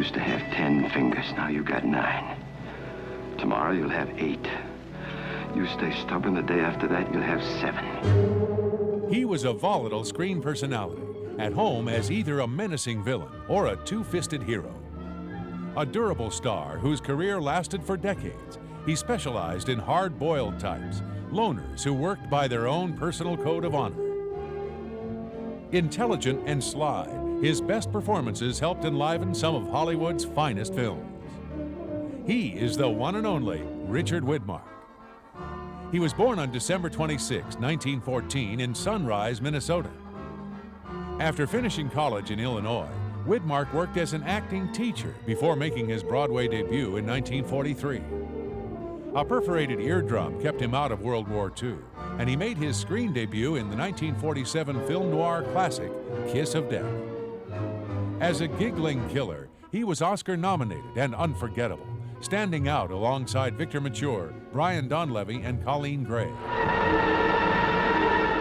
used to have 10 fingers. Now you got 9. Tomorrow you'll have 8. You stay stubborn, the day after that you'll have 7. He was a volatile screen personality, at home as either a menacing villain or a two-fisted hero. A durable star whose career lasted for decades, he specialized in hard-boiled types, loners who worked by their own personal code of honor. Intelligent and sly, his best performances helped enliven some of Hollywood's finest films. He is the one and only Richard Widmark. He was born on December 26, 1914 in Sunrise, Minnesota. After finishing college in Illinois, Widmark worked as an acting teacher before making his Broadway debut in 1943. A perforated eardrum kept him out of World War II, and he made his screen debut in the 1947 film noir classic, Kiss of Death. As a giggling killer, he was Oscar-nominated and unforgettable, standing out alongside Victor Mature, Brian Donlevy, and Colleen Gray.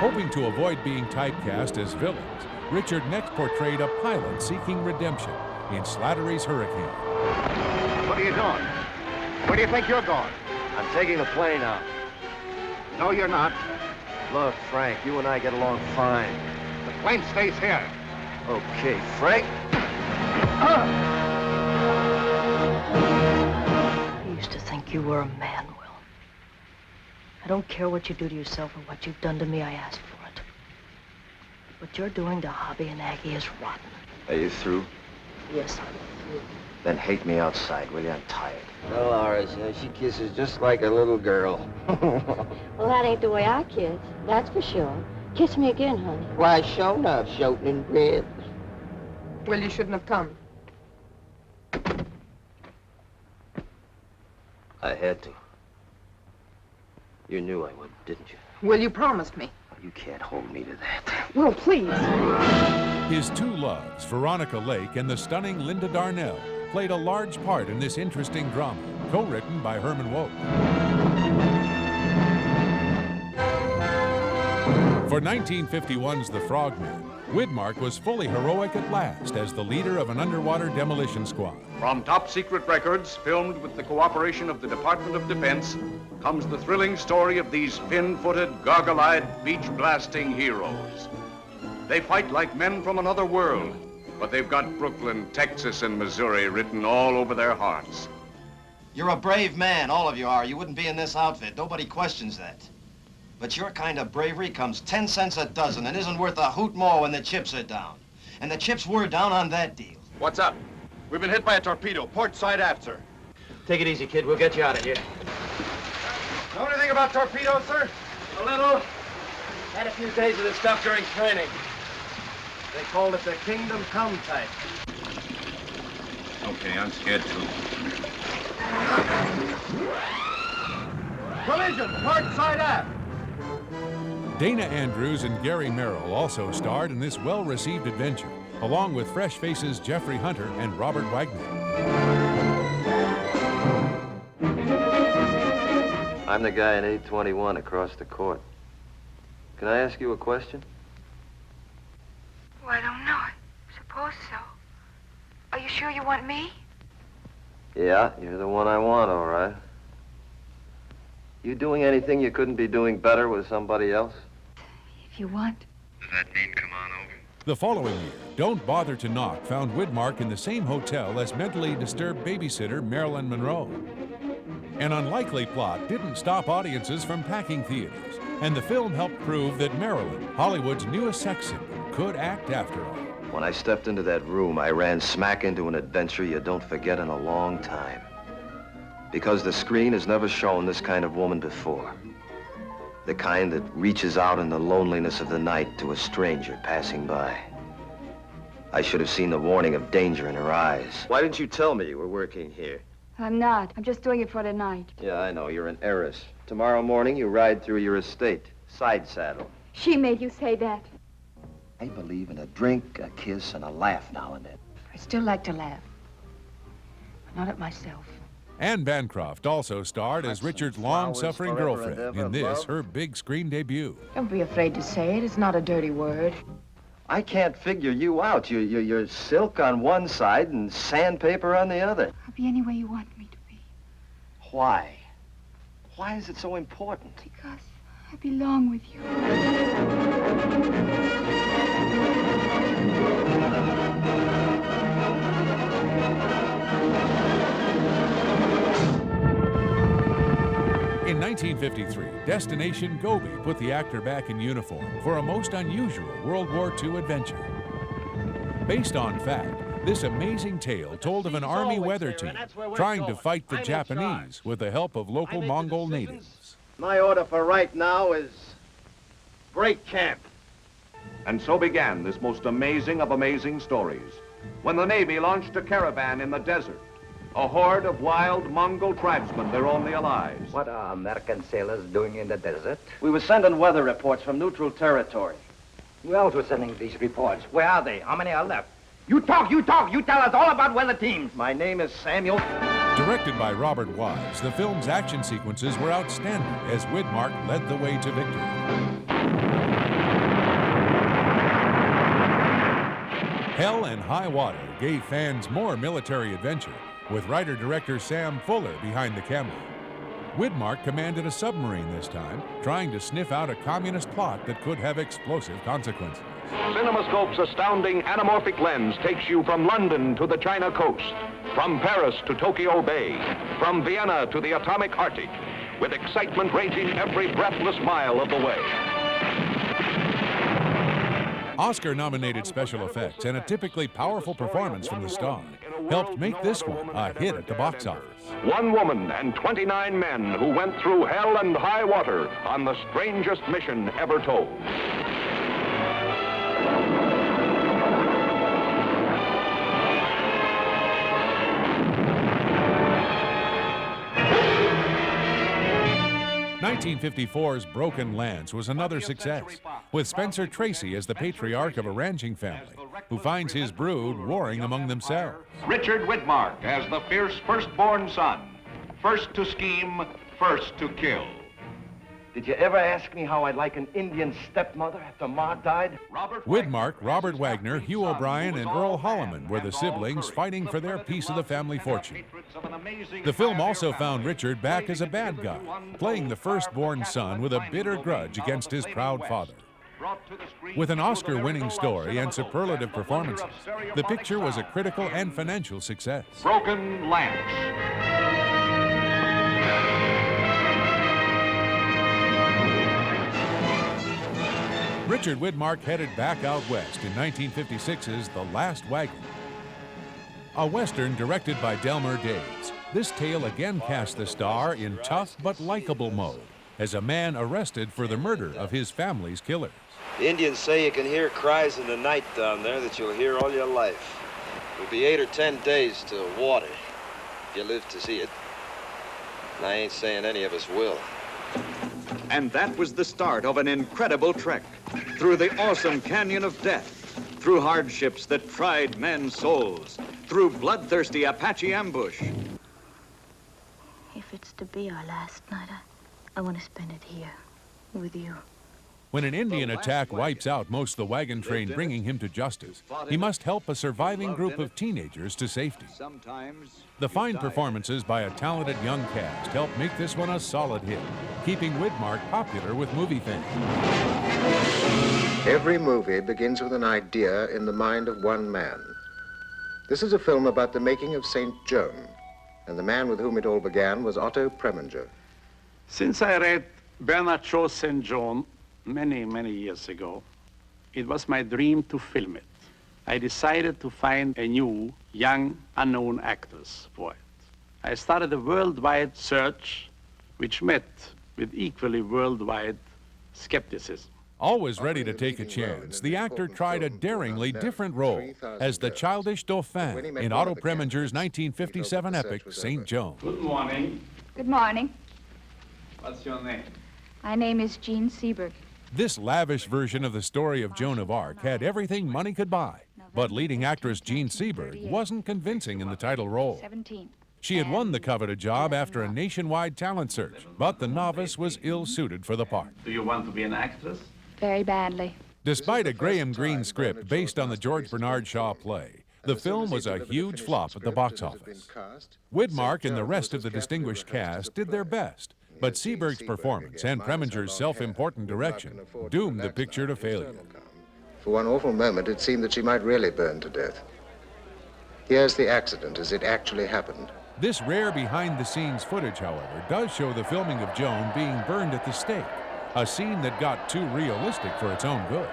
Hoping to avoid being typecast as villains, Richard next portrayed a pilot seeking redemption in Slattery's Hurricane. What are you doing? Where do you think you're going? I'm taking the plane out. No, you're not. Look, Frank, you and I get along fine. The plane stays here. Okay, Frank. I used to think you were a man, Will. I don't care what you do to yourself or what you've done to me, I asked for it. What you're doing to Hobby and Aggie is rotten. Are you through? Yes, I'm through. Then hate me outside, will you? I'm tired. Well, Laura, she kisses just like a little girl. Well, that ain't the way I kiss, that's for sure. Kiss me again, honey. Why, sure enough, shouting in ribs. Well, you shouldn't have come. I had to. You knew I would, didn't you? Well, you promised me. You can't hold me to that. Well, please. His two loves, Veronica Lake and the stunning Linda Darnell, played a large part in this interesting drama, co-written by Herman Wouk. For 1951's The Frogman, Widmark was fully heroic at last as the leader of an underwater demolition squad. From top secret records, filmed with the cooperation of the Department of Defense, comes the thrilling story of these fin-footed, goggle-eyed, beach-blasting heroes. They fight like men from another world, but they've got Brooklyn, Texas, and Missouri written all over their hearts. You're a brave man, all of you are. You wouldn't be in this outfit. Nobody questions that. But your kind of bravery comes 10 cents a dozen and isn't worth a hoot more when the chips are down. And the chips were down on that deal. What's up? We've been hit by a torpedo. Port side aft, sir. Take it easy, kid. We'll get you out of here. Know anything about torpedoes, sir? A little. Had a few days of this stuff during training. They called it the Kingdom Come type. Okay, I'm scared too. Collision, port side aft. Dana Andrews and Gary Merrill also starred in this well-received adventure, along with fresh faces Jeffrey Hunter and Robert Wagner. I'm the guy in 821 across the court. Can I ask you a question? Well, I don't know. I suppose so. Are you sure you want me? Yeah, you're the one I want, all right. You doing anything you couldn't be doing better with somebody else? If you want. Does that mean come on over? The following year, Don't Bother to Knock found Widmark in the same hotel as mentally disturbed babysitter Marilyn Monroe. An unlikely plot didn't stop audiences from packing theaters, and the film helped prove that Marilyn, Hollywood's newest sex symbol, could act after all. When I stepped into that room, I ran smack into an adventure you don't forget in a long time. Because the screen has never shown this kind of woman before. The kind that reaches out in the loneliness of the night to a stranger passing by. I should have seen the warning of danger in her eyes. Why didn't you tell me you were working here? I'm not. I'm just doing it for tonight. Yeah, I know. You're an heiress. Tomorrow morning, you ride through your estate. Side saddle. She made you say that. I believe in a drink, a kiss, and a laugh now and then. I still like to laugh. But not at myself. Anne Bancroft also starred as Richard's long-suffering girlfriend in this, her big screen debut. Don't be afraid to say it. It's not a dirty word. I can't figure you out. You're silk on one side and sandpaper on the other. I'll be any way you want me to be. Why? Why is it so important? Because I belong with you. In 1953, Destination Gobi put the actor back in uniform for a most unusual World War II adventure. Based on fact, this amazing tale told of an army weather team trying to fight the Japanese with the help of local Mongol natives. My order for right now is break camp. And so began this most amazing of amazing stories, when the Navy launched a caravan in the desert, a horde of wild Mongol tribesmen, their only allies. What are American sailors doing in the desert? We were sending weather reports from neutral territory. Who else was sending these reports? Where are they? How many are left? You talk! You tell us all about weather teams. My name is Samuel. Directed by Robert W.S., the film's action sequences were outstanding as Widmark led the way to victory. Hell and High Water gave fans more military adventure, with writer-director Sam Fuller behind the camera. Widmark commanded a submarine this time, trying to sniff out a communist plot that could have explosive consequences. CinemaScope's astounding anamorphic lens takes you from London to the China coast, from Paris to Tokyo Bay, from Vienna to the atomic Arctic, with excitement raging every breathless mile of the way. Oscar-nominated special effects and a typically powerful performance from the star helped make this one a hit at the box office. One woman and 29 men who went through hell and high water on the strangest mission ever told. (1954's) Broken Lance was another success, with Spencer Tracy as the patriarch of a ranching family who finds his brood warring among themselves. Richard Widmark as the fierce firstborn son, first to scheme, first to kill. Did you ever ask me how I'd like an Indian stepmother after Ma died? Widmark, Robert Wagner, Hugh O'Brien, and Earl Holliman were the siblings fighting for their piece of the family fortune. The film also found Richard back as a bad guy, playing the firstborn son with a bitter grudge against his proud father. With an Oscar-winning story and superlative performances, the picture was a critical and financial success. Broken Lance. Richard Widmark headed back out west in 1956's The Last Wagon. A Western directed by Delmer Daves, this tale again cast the star in tough but likable mode as a man arrested for the murder of his family's killers. The Indians say you can hear cries in the night down there that you'll hear all your life. It'll be 8 or 10 days to water, if you live to see it. And I ain't saying any of us will. And that was the start of an incredible trek through the awesome canyon of death, through hardships that tried men's souls, through bloodthirsty Apache ambush. If it's to be our last night, I want to spend it here with you. When an Indian attack wipes out most of the wagon train bringing him to justice, he must help a surviving group of teenagers to safety. The fine performances by a talented young cast helped make this one a solid hit, keeping Widmark popular with movie fans. Every movie begins with an idea in the mind of one man. This is a film about the making of St. Joan, and the man with whom it all began was Otto Preminger. Since I read Bernard Shaw's St. John many years ago, it was my dream to film it. I decided to find a new, young, unknown actors for it. I started a worldwide search, which met with equally worldwide skepticism. Always ready to take a chance, the actor tried a daringly different role as the childish Dauphin in Otto Preminger's 1957 epic, St. Joan. Good morning. Good morning. What's your name? My name is Jean Seberg. This lavish version of the story of Joan of Arc had everything money could buy, but leading actress Jean Seberg wasn't convincing in the title role. She had won the coveted job after a nationwide talent search, but the novice was ill-suited for the part. Do you want to be an actress? Very badly. Despite a Graham Greene script based on the George Bernard Shaw play, the film was a huge flop at the box office. Widmark and the rest of the distinguished cast did their best, but Seberg's performance and Preminger's self-important direction doomed the picture to failure. For one awful moment, it seemed that she might really burn to death. Here's the accident as it actually happened. This rare behind-the-scenes footage, however, does show the filming of Joan being burned at the stake, a scene that got too realistic for its own good.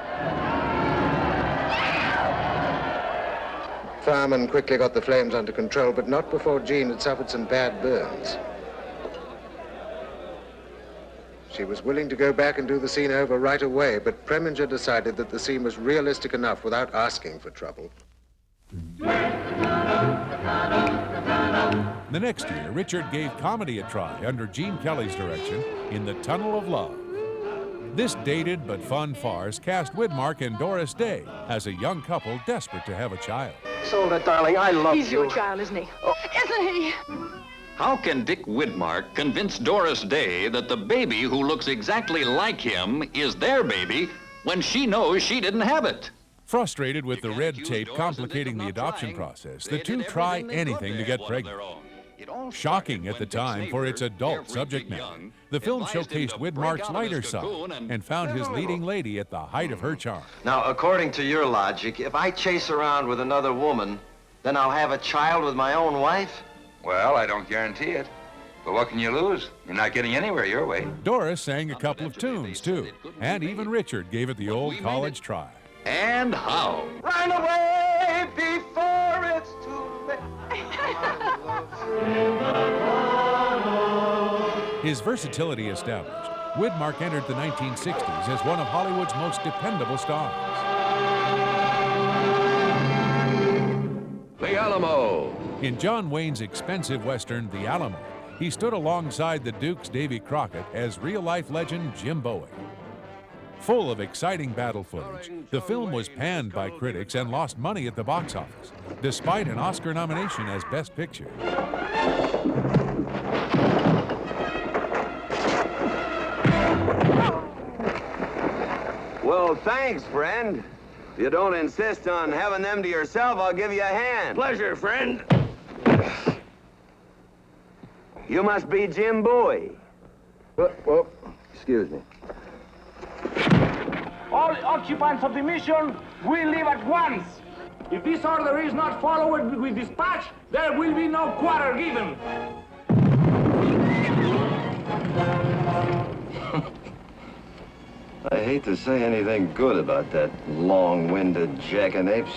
Firemen quickly got the flames under control, but not before Jean had suffered some bad burns. She was willing to go back and do the scene over right away, but Preminger decided that the scene was realistic enough without asking for trouble. The next year, Richard gave comedy a try under Gene Kelly's direction in The Tunnel of Love. This dated but fun farce cast Widmark and Doris Day as a young couple desperate to have a child. Isolde, darling, I love you. He's your child, isn't he? Oh. Isn't he? How can Dick Widmark convince Doris Day that the baby who looks exactly like him is their baby when she knows she didn't have it? Frustrated with the red tape complicating the adoption process, the two try anything to get pregnant. Shocking at the time for its adult subject matter, the film showcased Widmark's lighter side and found his leading lady at the height of her charm. Now, according to your logic, if I chase around with another woman, then I'll have a child with my own wife? Well, I don't guarantee it. But what can you lose? You're not getting anywhere your way. Doris sang a couple of tunes, too, and even Richard gave it the old college try. And how? Run away before it's too late. His versatility established, Widmark entered the 1960s as one of Hollywood's most dependable stars. The Alamo. In John Wayne's expensive Western, The Alamo, he stood alongside the Duke's Davy Crockett as real-life legend Jim Bowie. Full of exciting battle footage, the film was panned by critics and lost money at the box office, despite an Oscar nomination as Best Picture. Well, thanks, friend. If you don't insist on having them to yourself, I'll give you a hand. Pleasure, friend. You must be Jim Bowie. Well, excuse me. All occupants of the mission will leave at once. If this order is not followed with dispatch, there will be no quarter given. I hate to say anything good about that long-winded jackanapes,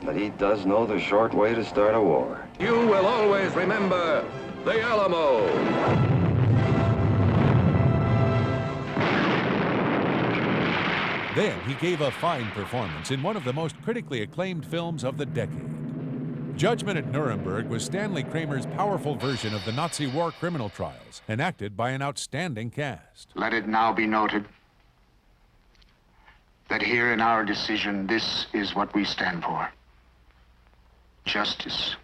but he does know the short way to start a war. You will always remember the Alamo. Then he gave a fine performance in one of the most critically acclaimed films of the decade. Judgment at Nuremberg was Stanley Kramer's powerful version of the Nazi war criminal trials, enacted by an outstanding cast. Let it now be noted that here in our decision, this is what we stand for. Justice.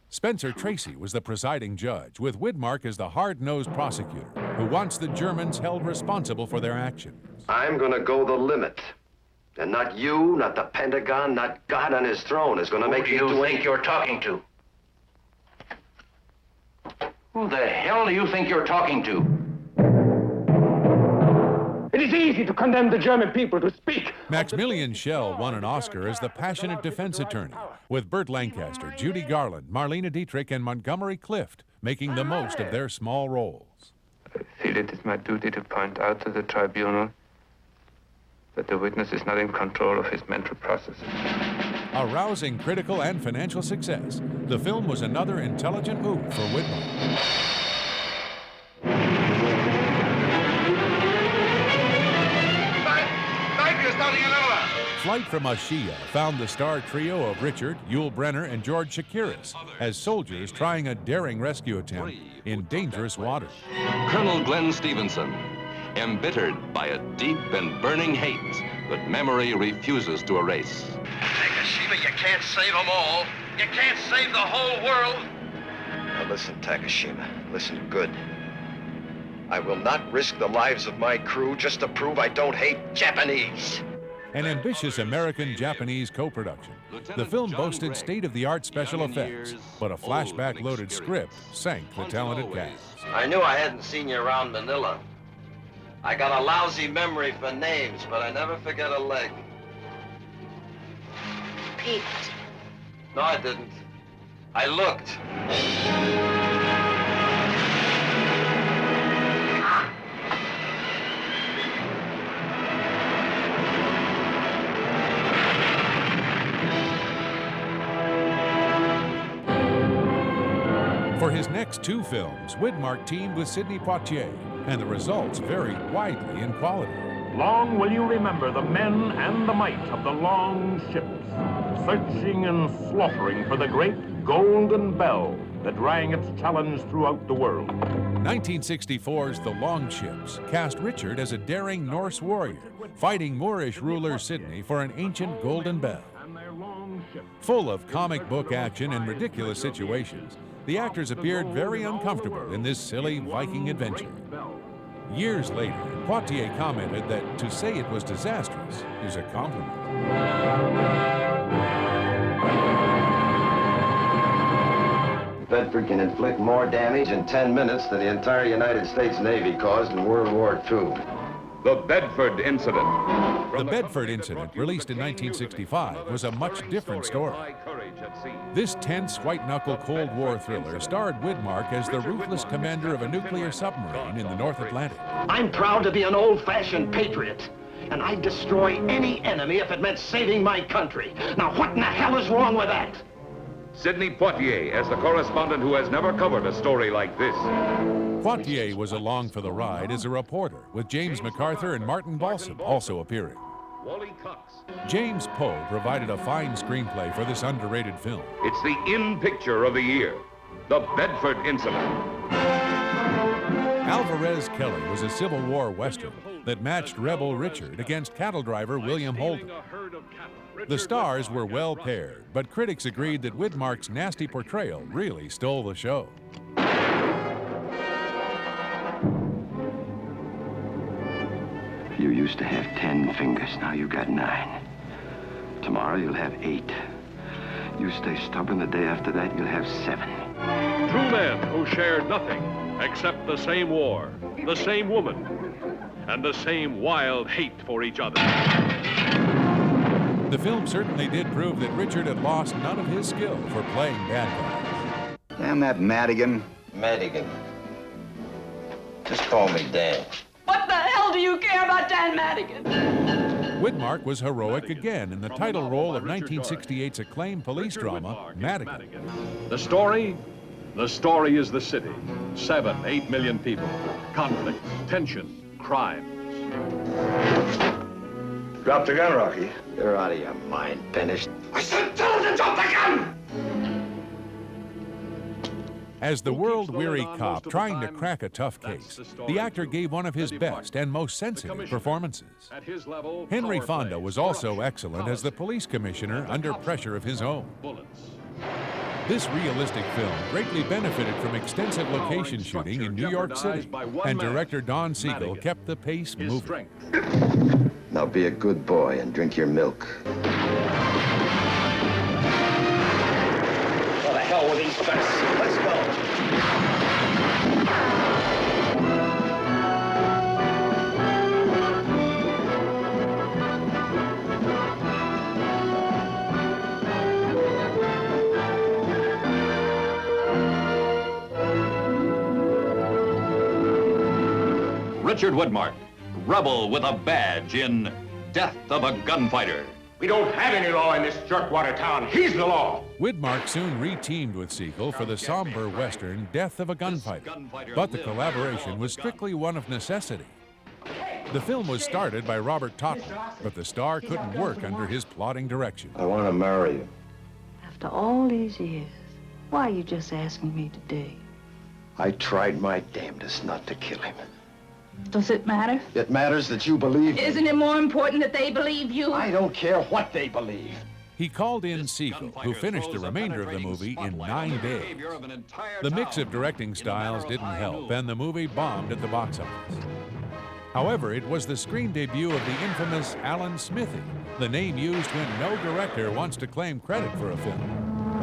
Spencer Tracy was the presiding judge, with Widmark as the hard-nosed prosecutor who wants the Germans held responsible for their actions. I'm gonna go the limit. And not you, not the Pentagon, not God on his throne is gonna make me do anything. You're talking to? Who the hell do you think you're talking to? It is easy to condemn the German people to speak. Maximilian Schell won an Oscar as the passionate defense attorney, with Burt Lancaster, Judy Garland, Marlene Dietrich, and Montgomery Clift making the most of their small roles. I feel it is my duty to point out to the tribunal that the witness is not in control of his mental processes. A rousing critical and financial success, the film was another intelligent move for Widmark. Flight from Ashia found the star trio of Richard, Yul Brynner, and George Chakiris as soldiers trying a daring rescue attempt in dangerous water. Colonel Glenn Stevenson, embittered by a deep and burning hate that memory refuses to erase. Takashima, you can't save them all. You can't save the whole world. Now listen, Takashima, listen good. I will not risk the lives of my crew just to prove I don't hate Japanese. An ambitious American-Japanese co-production, the film boasted state-of-the-art special effects, but a flashback-loaded script sank the talented cast. I knew I hadn't seen you around Manila. I got a lousy memory for names, but I never forget a leg. Pete. No, I didn't. I looked. For his next two films, Widmark teamed with Sidney Poitier, and the results varied widely in quality. Long will you remember the men and the might of the long ships, searching and slaughtering for the great golden bell that rang its challenge throughout the world. 1964's The Long Ships cast Richard as a daring Norse warrior, fighting Moorish ruler Sidney for an ancient golden bell. Full of comic book action and ridiculous situations, the actors appeared very uncomfortable in this silly Viking adventure. Years later, Poitier commented that to say it was disastrous is a compliment. Bedford can inflict more damage in 10 minutes than the entire United States Navy caused in World War II. The Bedford Incident. The Bedford Incident, released in 1965, was a much different story. This tense, white-knuckle Cold War thriller starred Widmark as the ruthless commander of a nuclear submarine in the North Atlantic. I'm proud to be an old-fashioned patriot, and I'd destroy any enemy if it meant saving my country. Now, what in the hell is wrong with that? Sidney Poitier as the correspondent who has never covered a story like this. Poitier was along for the ride as a reporter, with James MacArthur and Martin Balsam also appearing. James Poe provided a fine screenplay for this underrated film. It's the in-picture of the year, The Bedford Incident. Alvarez Kelly was a Civil War Western that matched rebel Richard against cattle driver William Holden. The stars were well paired, but critics agreed that Widmark's nasty portrayal really stole the show. You used to have 10 fingers, now you got 9. Tomorrow you'll have 8. You stay stubborn, the day after that you'll have 7. Two men who shared nothing except the same war, the same woman, and the same wild hate for each other. The film certainly did prove that Richard had lost none of his skill for playing bad guys. Damn that Madigan. Madigan. Just call me Dan. What the hell do you care about Dan Madigan? Widmark was heroic again in the title role of 1968's acclaimed police drama, Madigan. The story? The story is the city. 7, 8 million people. Conflict, tension, crimes. Drop the gun, Rocky. You're out of your mind, finished. I said tell him to drop the gun! As the world-weary cop trying to crack a tough case, the actor gave one of his best and most sensitive performances. Henry Fonda was also excellent as the police commissioner under pressure of his own. This realistic film greatly benefited from extensive location shooting in New York City, and director Don Siegel kept the pace moving. Now be a good boy and drink your milk. What the hell with these guys? Let's go. Richard Widmark, rebel with a badge in Death of a Gunfighter. We don't have any law in this jerkwater town. He's the law. Widmark soon re-teamed with Siegel for the somber Western Death of a Gunfighter, but the collaboration was strictly one of necessity. The film was started by Robert Tottenham, but the star couldn't work under his plotting direction. I want to marry you. After all these years, why are you just asking me today? I tried my damnedest not to kill him. Does it matter? It matters that you believe me. Isn't it more important that they believe you? I don't care what they believe. He called in Siegel, who finished the remainder of the movie in 9 days. The mix of directing styles didn't help, and the movie bombed at the box office. However, it was the screen debut of the infamous Alan Smithee, the name used when no director wants to claim credit for a film.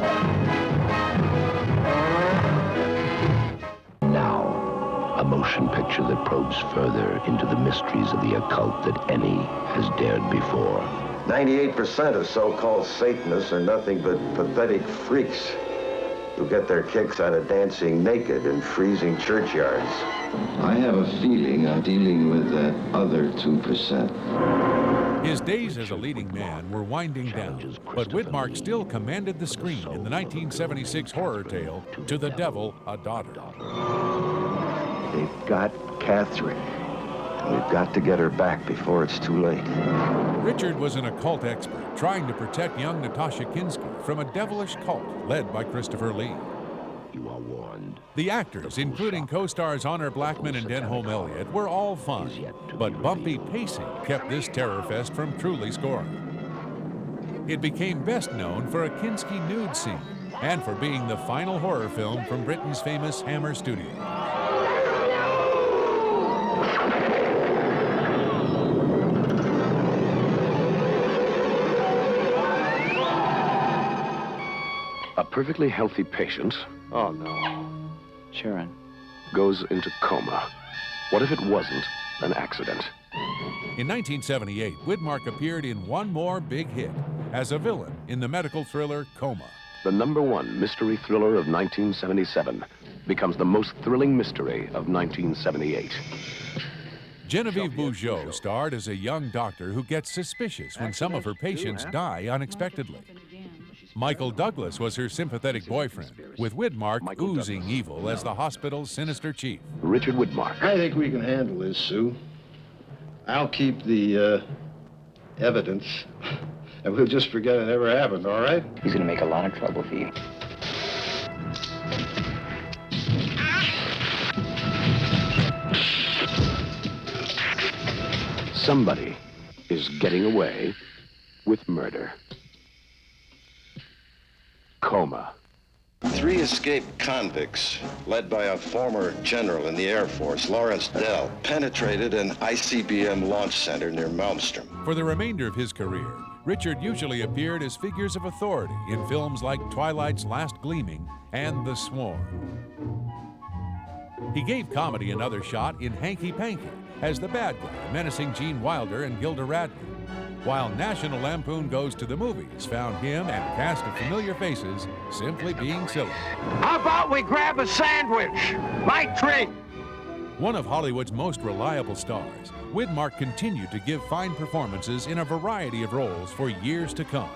Now, a motion picture that probes further into the mysteries of the occult that any has dared before. 98% of so-called Satanists are nothing but pathetic freaks who get their kicks out of dancing naked in freezing churchyards. I have a feeling I'm dealing with that other 2%. His days as a leading man were winding down, but Widmark still commanded the screen in the 1976 horror tale, To the Devil, a Daughter. They've got Catherine. We've got to get her back before it's too late. Richard was an occult expert trying to protect young Natasha Kinski from a devilish cult led by Christopher Lee. You are warned. The actors, including co-stars Honor Blackman and Denholm Elliott, were all fun, but bumpy pacing kept this terror fest from truly scoring. It became best known for a Kinski nude scene and for being the final horror film from Britain's famous Hammer Studios. A perfectly healthy patient, oh no, Sharon, goes into coma. What if it wasn't an accident? In 1978, Widmark appeared in one more big hit as a villain in the medical thriller Coma. The #1 mystery thriller of 1977 becomes the most thrilling mystery of 1978. Genevieve Bujold starred as a young doctor who gets suspicious when some of her patients die unexpectedly. Michael Douglas was her sympathetic boyfriend, with Widmark oozing evil as the hospital's sinister chief. Richard Widmark. I think we can handle this, Sue. I'll keep the evidence, and we'll just forget it ever happened, all right? He's gonna make a lot of trouble for you. Somebody is getting away with murder. Coma. 3 escaped convicts, led by a former general in the Air Force, Lawrence Dell, penetrated an ICBM launch center near Malmstrom. For the remainder of his career, Richard usually appeared as figures of authority in films like Twilight's Last Gleaming and The Swarm. He gave comedy another shot in Hanky Panky as the bad guy, menacing Gene Wilder and Gilda Radner, while National Lampoon Goes to the Movies found him and a cast of familiar faces simply being silly. How about we grab a sandwich? Light drink. One of Hollywood's most reliable stars, Widmark continued to give fine performances in a variety of roles for years to come.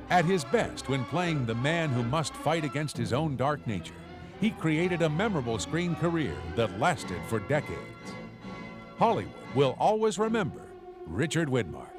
At his best, when playing the man who must fight against his own dark nature, he created a memorable screen career that lasted for decades. Hollywood will always remember Richard Widmark.